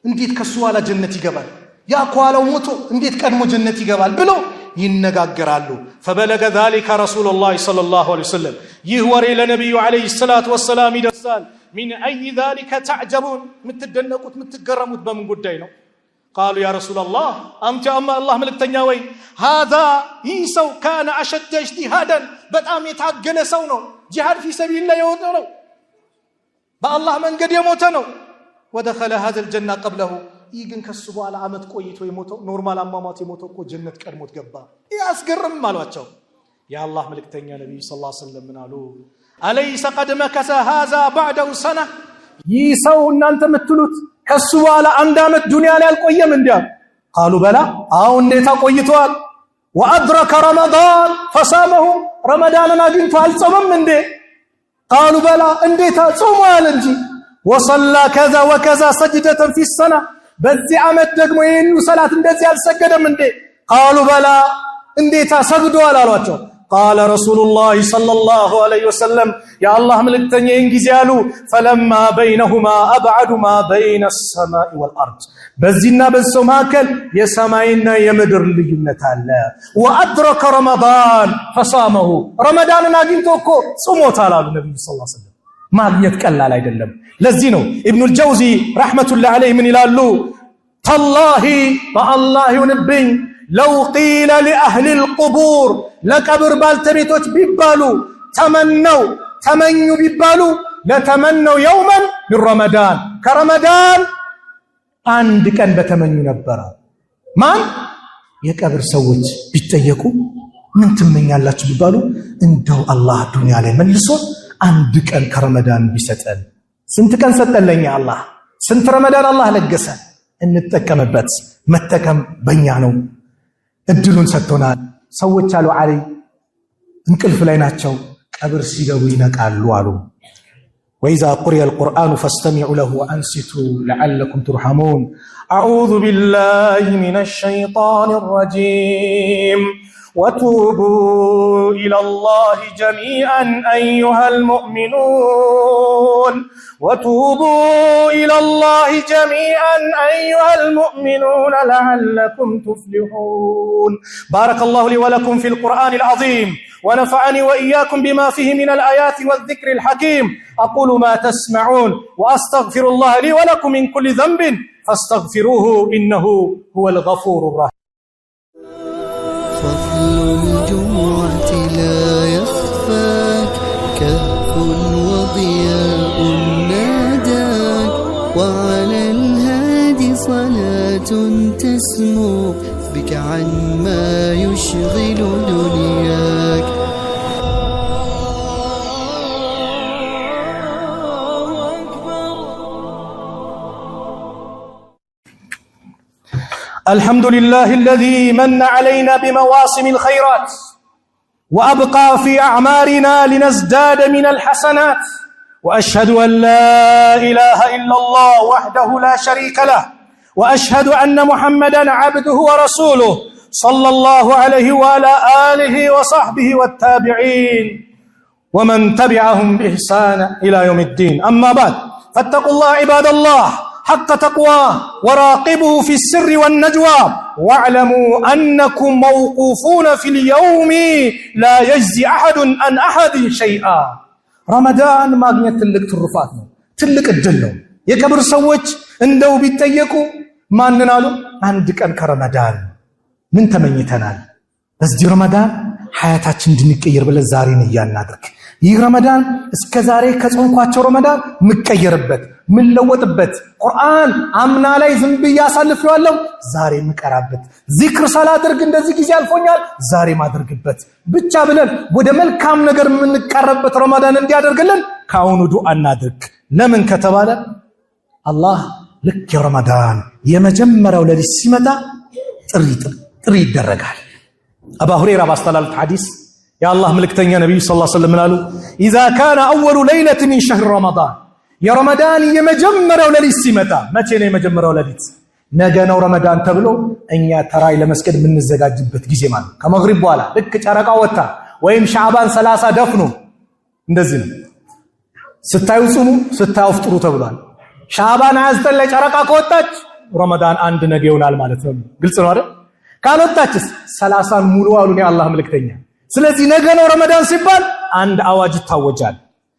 انتيت كسوالا جنتي جبال يا قالوا موتو انتيت كرموا جنتي جبال بلو ينجاجرالو فبلغ ذلك رسول الله صلى الله عليه وسلم يهوري لنبي عليه الصلاة والسلام يدسال من أي ذلك تعجبون متدنقوت متجرموت بمن قدينو قالوا يا رسول الله أنت أما الله ملك تنياوي هذا يسو كان أشد اجتهادا بتأم يتعجل سونو جهاد في سبيل الله يوتنو بالله من قد يموتنو ودخل هذا الجنة قبله يجن كسبوا على عمد قويت ويموتوا نورمال أمامات يموتوا كو جنة كرموت قبا ياسقرم مالواتشو يا الله ملك تنيا نبي صلى الله عليه وسلم من قالوا أليس قد مكث هذا بعده سنة يسو ان انت متلوت كسوا عند عمد الدنيا لا القيم انديا قالوا بلا انديتا قيتوال وادرك رمضان فصامه رمضان اجنتو الصوم اندي قالوا بلا انديتا صومال انجي وصلى كذا وكذا سجدة في السنة بذي عمد دغمو ينو صلاه اندزي السجدم اندي قالوا بلا انديتا سجدوا على قال رسول الله صلى الله عليه وسلم يا الله ملكتني انجزالو فلما بينهما ابعد ما بين السماء والارض بزينا بالسماكل يا سماينا يا مدر لجنه الله وادرك رمضان فصامه رمضان ناغينتوكو صوموت على النبي صلى الله عليه وسلم ما يتقلل አይደለም ለዚህ ነው ኢብኑ الجوزي رحمه الله عليه من ይላሉ تالله بالله ينبኝ لو قيل لأهل القبور لقبر بالتبيتوች ቢባሉ ተመኙ ቢባሉ ለተመነው يوما من رمضان كرمضان አንድ ቀን በተመኙ ነበር ማን የቀብር ሰዎች ቢጠየቁ ምን ትመኛላችሁ ቢባሉ እንደው አላህ ዱንያ ላይ መልሶ አንድ ቀን ከረመዳን ቢሰጠን ስንት ቀን ሰጠለኛ አላህ ስንት ረመዳን አላህ ለገሰ እንጠቀምበት መጠቀም በእኛ ነው እድሉን ሰጥቶናል ሰዎች አሉ አለይ እንቅልፍ ላይ ናቸው ቀብር ሲገቡ ይነቃሉ አሉ وإذا قرئ القرآن فاستمعوا له وأنصتوا لعلكم ترحمون أعوذ بالله من الشيطان الرجيم وتوبوا إلى الله جميعا أيها المؤمنون وتوبوا إلى الله جميعا أيها المؤمنون لعلكم تفلحون. بارك الله لي ولكم في القرآن العظيم ونفعني وإياكم بما فيه من الآيات والذكر الحكيم. أقول ما تسمعون وأستغفر الله لي ولكم من كل ذنب فاستغفروه إنه هو الغفور الرحيم. فضل الجمعة لا يخفاك كهف وضياء ناداك وعلى الهادي صلاة تسمو بك عما يشغل دنياك. الحمد لله الذي من علينا بمواسم الخيرات وأبقى في أعمارنا لنزداد من الحسنات، وأشهد أن لا إله إلا الله وحده لا شريك له، وأشهد أن محمدًا عبده ورسوله صلى الله عليه وعلى آله وصحبه والتابعين ومن تبعهم بإحسان إلى يوم الدين. أما بعد فاتقوا الله عباد الله حق تقواه وراقبوا في السر والنجوى واعلموا أنكم موقوفون في اليوم لا يجزي أحد عن أحد شيئا. رمضان ማግኘት ትልቅ ትሩፋት ነው፣ ትልቅ እድል ነው። የከብር ሰዎች እንደው ቢጠየቁ ማንን አሉ? አንድ ቀን ከረመዳን ምን ተመኝተናል? በዚህ ረመዳን ሐያታችን እንድንቀየር ብለን ዛሬን ያናድርግ። ይህ ረመዳን እስከ ዛሬ ከጾምኳቸው ረመዳን ምቀየርበት ምለወጥበት፣ ቁርአን አምና ላይ ዝም ብዬ አሳልፌዋለሁ ዛሬ ምቀራበት፣ ዚክር ሳላደርግ እንደዚህ ጊዜ አልፎኛል ዛሬ ማድርግበት ብቻ ብለን ወደ መልካም ነገር የምንቀርብበት ረመዳን እንዲያደርግልን ካሁኑ ዱዓ እናድርግ። ለምን ከተባለ አላህ ልክ የረመዳን የመጀመሪያው ሌሊት ሲመጣ ጥሪ ይደረጋል። አቡ ሁረይራ ባስተላለፉት ሐዲስ የአላህ መልእክተኛ ነብዩ ሰለላሁ ዐለይሂ ወሰለም ምናሉ إذا كان أول ليلة من شهر رمضان የረመዳን የመጀመሪያው ሌሊት ሲመጣ፣ መቼ ነው የመጀመሪያው ሌሊት? ነገ ነው ረመዳን ተብሎ እኛ ተራይ ለመስገድ የምንዘጋጅበት ጊዜ ማለት ከመግሪብ በኋላ ልክ ጨረቃ ወጣ ወይም ሻዕባን 30 ደፍኖ እንደዚህ ነው። ስታዩ ጹሙ ስታዩ ፍጥሩ ተብሏል። ሻዕባን 29 ላይ ጨረቃ ከወጣች ረመዳን አንድ ነገ ይሆናል ማለት ነው። ግልጽ ነው አይደል? ካልወጣችስ 30ን ሙሉ አሉን የአላህ መልእክተኛ። ስለዚህ ነገ ነው ረመዳን ሲባል አንድ አዋጅ ይታወጃል።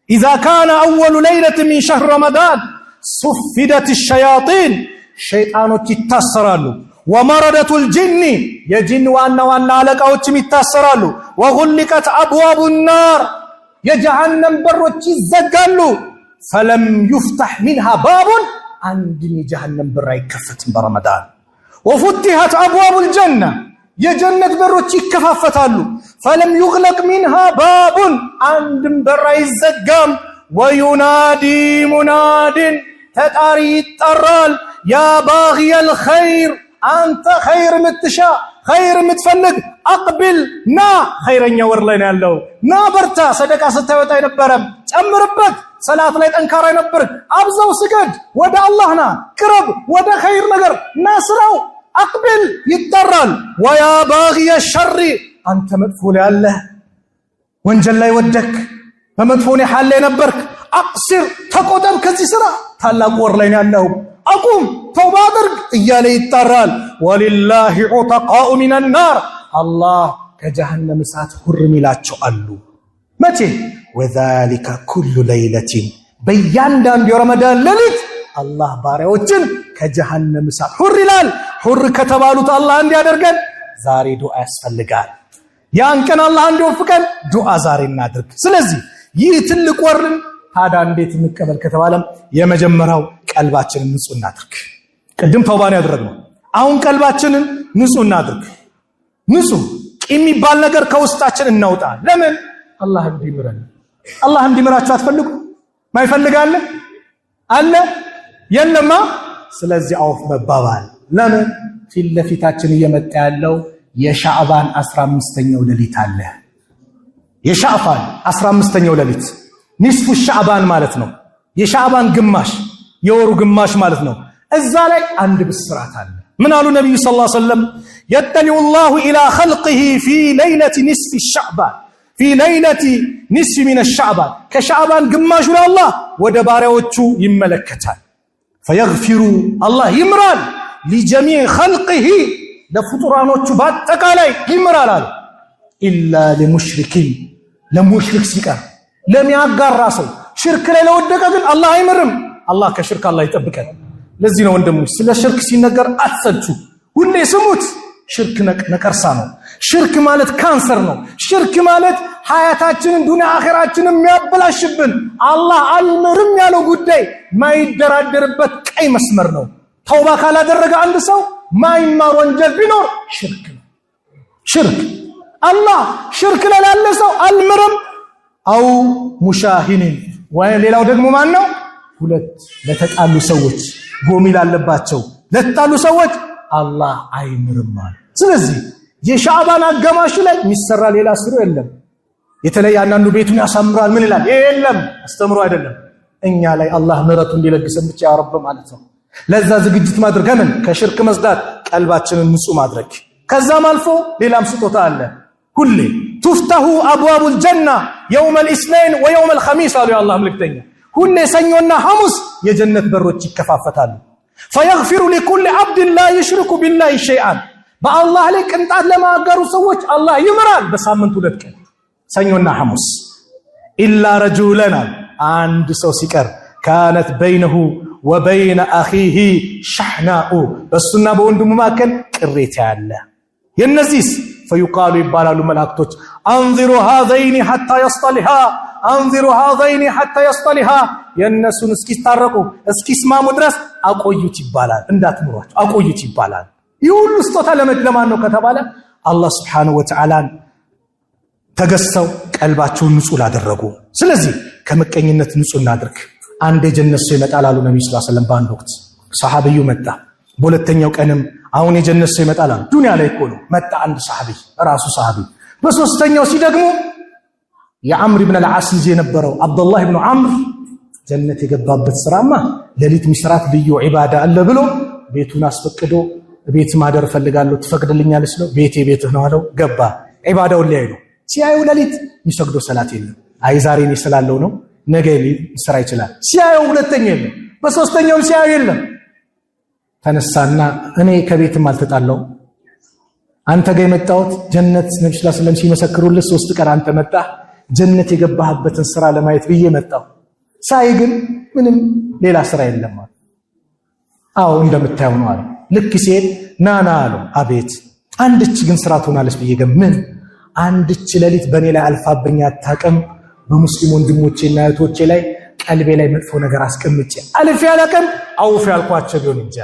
إذا كان أول ليلة من شهر رمضان صفدت الشياطين شيطانوች ይታሰራሉ ومردة الجن የጂን ዋና አለቃዎችም ይታሰራሉ وغلقت أبواب النار የጀሃነም በሮች ይዘጋሉ فلم يفتح منها باب አንድ የጀሃነም በር አይከፈትም በረመዳን وفتحت أبواب الجنة የጀነት በሮች ይከፋፈታሉ فلم يغلق منها باب አንድም በር አይዘጋም وينادي مناد ተጣሪ ይጠራል يا باغي الخير አንተ ኸይር ምትሻ ኸይር ምትፈልግ አቅብል ና ኸይረኛ ወር ላይ ነው ያለው ና በርታ ሰደቃ ስታወጣ የነበረም ጨምርበት ሰላት ላይ ጠንካራ ነበር አብዛው ስገድ ወደ አላህ ና ቅረብ ወደ ኸይር ነገር ና ስራው አቅብል ይጠራል ويا باغي الشر አንተ መጥፎ ላይ ያለ ወንጀል ላይ ወደክ በመጥፎ ላይ ሐለ ነበርክ አቅሲር ተቆጠብ ከዚህ ስራ ታላቅ ወር ላይ ያለው አቁም ተውባ አድርግ እያለ ይጠራል ወሊላሂ ዑተቃኡ ሚን النار አላህ ከጀሃነም እሳት ሁርም ይላቸው አሉ መቼ وذلك كل ليلة በእያንዳንዱ የረመዳን ሌሊት አላህ ባሪያዎችን ከጀሃነም እሳት ሁር ይላል ሁር ከተባሉት አላህ እንዲያደርገን ዛሬ ዱዓ ያስፈልጋል ያን ቀን አላህ እንዲወፍቀን ዱዓ ዛሬ እናድርግ ስለዚህ ይህ ትልቅ ወርን ታዲያ እንዴት እንቀበል ከተባለም የመጀመሪያው ቀልባችንን ንጹህ እናድርግ ቅድም ተውባን ያደረግነው አሁን ቀልባችንን ንጹህ እናድርግ ንጹህ የሚባል ነገር ከውስጣችን እናውጣ ለምን አላህ እንዲምረን አላህ እንዲምራችሁ አትፈልጉ ማይፈልጋለ አለ የለማ ስለዚህ አውፍ መባባል ለምን ፊት ለፊታችን እየመጣ ያለው የሻዕባን 15ኛው ሌሊት አለ የሻዕባን 15ኛው ሌሊት ኒስፉ ሻዕባን ማለት ነው የሻዕባን ግማሽ የወሩ ግማሽ ማለት ነው። እዛ ላይ አንድ ብስራት አለ። ምን አሉ ነብዩ ሰለላሁ ዐለይሂ ወሰለም? يطلع الله الى خلقه في ليله نصف الشعبان في ليله نصف من الشعبان ከሻዕባን ግማሹ ላይ አላህ ወደ ባሪያዎቹ ይመለከታል። فيغفر الله ይምራል لجميع خلقه ለፍጡራኖቹ በአጠቃላይ ይምራል አለ ኢላ ለሙሽሪኪን ለሙሽሪክ ሲቀር ለሚያጋራ ሰው ሽርክ ላይ ለወደቀ ግን አላህ አይምርም። አላህ ከሽርክ አላህ ይጠብቀን። ለዚህ ነው ወንድሞች ስለ ሽርክ ሲነገር አትሰልቹ፣ ሁሌ ስሙት። ሽርክ ነቀርሳ ነው። ሽርክ ማለት ካንሰር ነው። ሽርክ ማለት ሐያታችንን ዱንያ አኺራችንን የሚያበላሽብን አላህ አልምርም ያለው ጉዳይ ማይደራደርበት ቀይ መስመር ነው። ተውባ ካላደረገ አንድ ሰው ማይማር ወንጀል ቢኖር ሽርክ ነው። ሽርክ አላህ ሽርክ ላለ ሰው አልምርም አው ሙሻሂን ወይ ሌላው ደግሞ ማን ነው? ሁለት ለተጣሉ ሰዎች ጎሚል አለባቸው ለተጣሉ ሰዎች አላህ አይምርም ማለት። ስለዚህ የሻዕባን አጋማሽ ላይ የሚሰራ ሌላ ስሩ የለም። የተለየ አንዳንዱ ቤቱን ያሳምራል ምን ይላል? የለም አስተምሮ አይደለም። እኛ ላይ አላህ ምሕረቱ እንዲለግሰን ብቻ ያ ረብ ማለት ነው። ለዛ ዝግጅት ማድረግ ምን ከሽርክ መስዳት ቀልባችንን ንጹህ ማድረግ። ከዛም አልፎ ሌላም ስጦታ አለ። ሁሌ تفتح ابواب الجنه يوم الاثنين ويوم الخميس አሉ የአላህ መልእክተኛ። ሁሌ ሰኞና ሐሙስ የጀነት በሮች ይከፋፈታሉ። فيغفر لكل عبد لا يشرك بالله شيئا በአላህ ላይ ቅንጣት ለማጋሩ ሰዎች አላህ ይምራል በሳምንት 2 ቀን ሰኞና ሐሙስ። الا رجلا አንድ ሰው ሲቀር كانت بينه وبين اخيه شحناء በሱና በወንድሙ መካከል ቅሬታ ያለ የነዚህስ فيقال ይባላሉ መላእክቶች انظروا هذين حتى يصطلحا انظروا هذين حتى يصطلحا የነሱን እስኪታረቁ እስኪስማሙ ድረስ አቆዩት ይባላል። እንዳትምሯቸው አቆዩት ይባላል። ይሁሉ ስጦታ ለማን ነው ከተባለ አላህ Subhanahu Wa Ta'ala ተገሰው ቀልባቸውን ንጹህ ላደረጉ። ስለዚህ ከምቀኝነት ንጹህ እናድርግ። አንድ የጀነት ሰው ይመጣል አሉ ነብዩ ሰለላሁ ዐለይሂ ወሰለም። በአንድ ወቅት ሰሃቢዩ መጣ። በሁለተኛው ቀንም አሁን የጀነት ሰው ይመጣል አሉ። ዱንያ ላይ እኮ ነው መጣ አንድ ሰሃቢ ራሱ ሰሃቢ። በሶስተኛው ሲደግሙ የአምር ኢብኑ አልዓስ ልጅ የነበረው አብዱላህ ኢብኑ አምር ጀነት የገባበት ስራማ ለሊት ሚስራት ልዩ ዒባዳ አለ ብሎ ቤቱን አስፈቅዶ ቤት ማደር ፈልጋለሁ ትፈቅድልኛለሽ ነው። ቤትህ ነው አለው። ገባ። ዒባዳውን ላይ ነው ሲያዩ ለሊት የሚሰግዶ ሰላት የለም። አይ ዛሬ ነው ስላለው ነው ነገ ሊሰራ ይችላል። ሲያዩ ሁለተኛ የለም። በሶስተኛው ሲያዩ የለም። ተነሳና እኔ ከቤትም አልተጣለው አንተ ጋር የመጣሁት ጀነት ነብዩ ሰለላሁ ዐለይሂ ወሰለም ሲመሰክሩልህ 3 ቀን አንተ መጣ ጀነት የገባህበትን ስራ ለማየት ብዬ መጣሁ። ሳይ ግን ምንም ሌላ ስራ የለም ማለት። አዎ እንደምታየው ነው አለ። ልክ ሲሄድ ናና አለው። አቤት አንድች ግን ስራ ትሆናለች ብዬ ገምን አንድች ሌሊት በኔ ላይ አልፋብኝ አታውቅም። በሙስሊም ወንድሞቼና እህቶቼ ላይ ቀልቤ ላይ መጥፎ ነገር አስቀምጬ አልፍ ያለቀን አውፍ ያልኳቸው ቢሆን እንጂ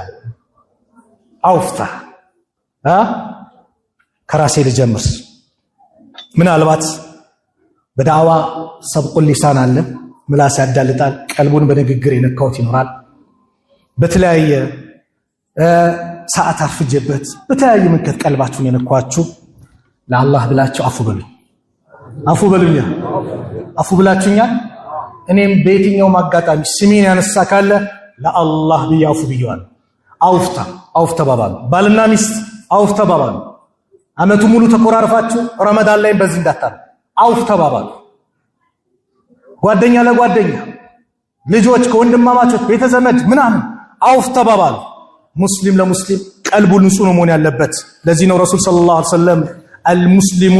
አውፍታ ከራሴ ልጀምር። ምናልባት በዳዋ ሰብቁል ሊሳን አለ ምላስ ያዳልጣል። ቀልቡን በንግግር የነካውት ይኖራል። በተለያየ ሰዓት አርፍጀበት በተለያየ መንገድ ቀልባችሁን የነኳችሁ ለአላህ ብላችሁ አፉ በሉኛ አፉ ብላችሁኛል። እኔም በየትኛው አጋጣሚ ስሜን ያነሳ ካለ ለአላህ ብዬ አፉ ብየዋለሁ። አውፍ ተባባሉ። ባልና ሚስት አውፍ ተባባሉ። አመቱ ሙሉ ተቆራርፋችሁ ረመዳን ላይ በዚህ እንዳታሩ አውፍ ተባባሉ። ጓደኛ ለጓደኛ ልጆች ከወንድማማቾች ቤተዘመድ ምናምን አውፍ ተባባሉ። ሙስሊም ለሙስሊም ቀልቡ ንጹህ ነው መሆን ያለበት። ለዚህ ነው ረሱል ሰለላሁ ዐለይሂ ወሰለም አልሙስሊሙ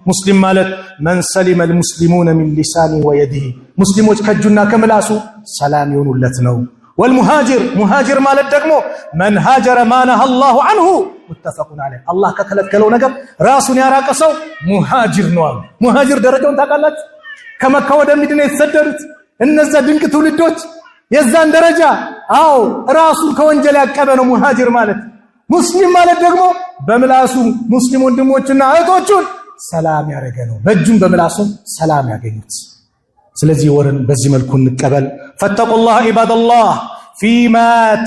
ሙስሊም ማለት መን ሰሊመ አልሙስሊሙነ ሚን ሊሳኒ ወየዲሂ ሙስሊሞች ከእጁና ከምላሱ ሰላም ይሆኑለት ነው። ወልሙሃጅር ሙሃጅር ማለት ደግሞ መን ሃጀረ ማ ነሃ አላሁ ዐንሁ ሙተፈቁን ዐለይህ አላህ ከከለከለው ነገር ራሱን ያራቀ ሰው ሙሃጅር ነው አሉ። ሙሃጅር ደረጃውን ታውቃላችሁ? ከመካ ወደ መዲና የተሰደዱት እነዛ ድንቅ ትውልዶች የዛን ደረጃ አዎ ራሱን ከወንጀል ያቀበ ነው ሙሃጅር ማለት። ሙስሊም ማለት ደግሞ በምላሱ ሙስሊም ወንድሞችና እህቶቹን ሰላም ያደረገ ነው። በእጁም በምላሱም ሰላም ያገኙት። ስለዚህ ወርን በዚህ መልኩ እንቀበል። ፈተቁላህ ዒባደላህ ፊማ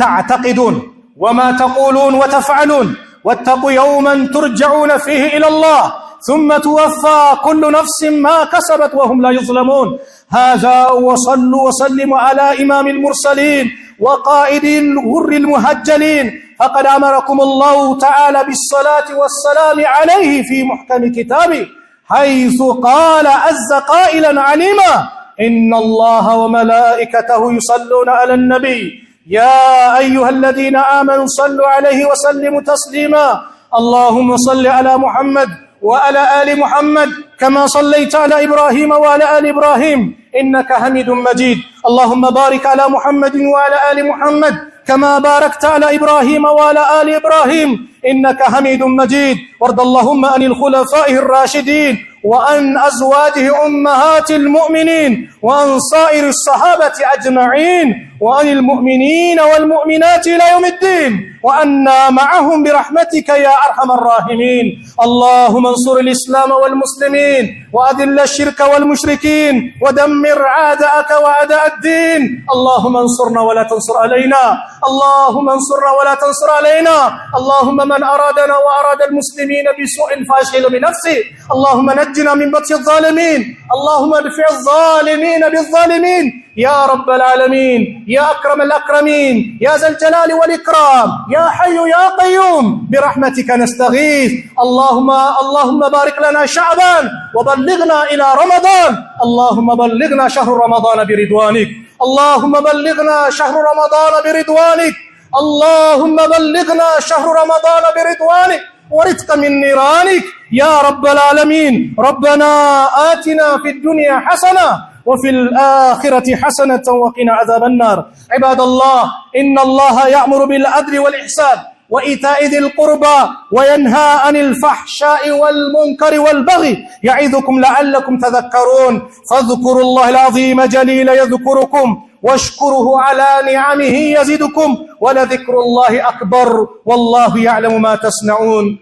ተዕተቂዱን ወማ ተቁሉን ወተፍዐሉን ወተቁ የውመን ቱርጀዑነ ፊህ ኢለላህ ثم توفى كل نفس ما كسبت وهم لا يظلمون. هذا وصلوا وسلموا على إمام المرسلين وقائد الغر المهجلين، فقد أمركم الله تعالى بالصلاة والسلام عليه في محكم كتابه، حيث قال عز قائلا عليما: إن الله وملائكته يصلون على النبي يا أيها الذين آمنوا صلوا عليه وسلموا تسليما. اللهم صل على محمد وعلى آل محمد كما صليت على إبراهيم وعلى آل إبراهيم إنك حميد مجيد. اللهم بارك على محمد وعلى آل محمد كما باركت على إبراهيم وعلى آل إبراهيم إنك حميد مجيد. وارض اللهم عن الخلفاء الراشدين وعن أزواجه أمهات المؤمنين وعن سائر الصحابة أجمعين وعن المؤمنين والمؤمنات إلى يوم الدين، وأنا معهم برحمتك يا أرحم الراحمين. اللهم انصر الإسلام والمسلمين وأذل الشرك والمشركين ودمر أعداءك وأعداء الدين. اللهم انصرنا ولا تنصر علينا، اللهم انصرنا ولا تنصر علينا. اللهم من أرادنا وأراد المسلمين بسوء فاشغله بنفسه. اللهم نجنا من بطش الظالمين، اللهم ادفع الظالمين بالظالمين يا رب العالمين، يا أكرم الأكرمين، يا ذا الجلال والإكرام، يا حي يا قيوم، برحمتك نستغيث. اللهم بارك لنا شعبان وبلغنا إلى رمضان. اللهم بلغنا شهر رمضان برضوانك، اللهم بلغنا شهر رمضان برضوانك، اللهم بلغنا شهر رمضان برضوانك ورزقا من نيرانك يا رب العالمين. ربنا آتنا في الدنيا حسنة وفي الآخرة حسنة وقنا عذاب النار. عباد الله، إن الله يأمر بالعدل والإحسان وإيتاء ذي القربى وينهى عن الفحشاء والمنكر والبغي يعظكم لعلكم تذكرون. فاذكروا الله العظيم جليل يذكركم واشكره على نعمه يزدكم ولذكر الله أكبر والله يعلم ما تصنعون.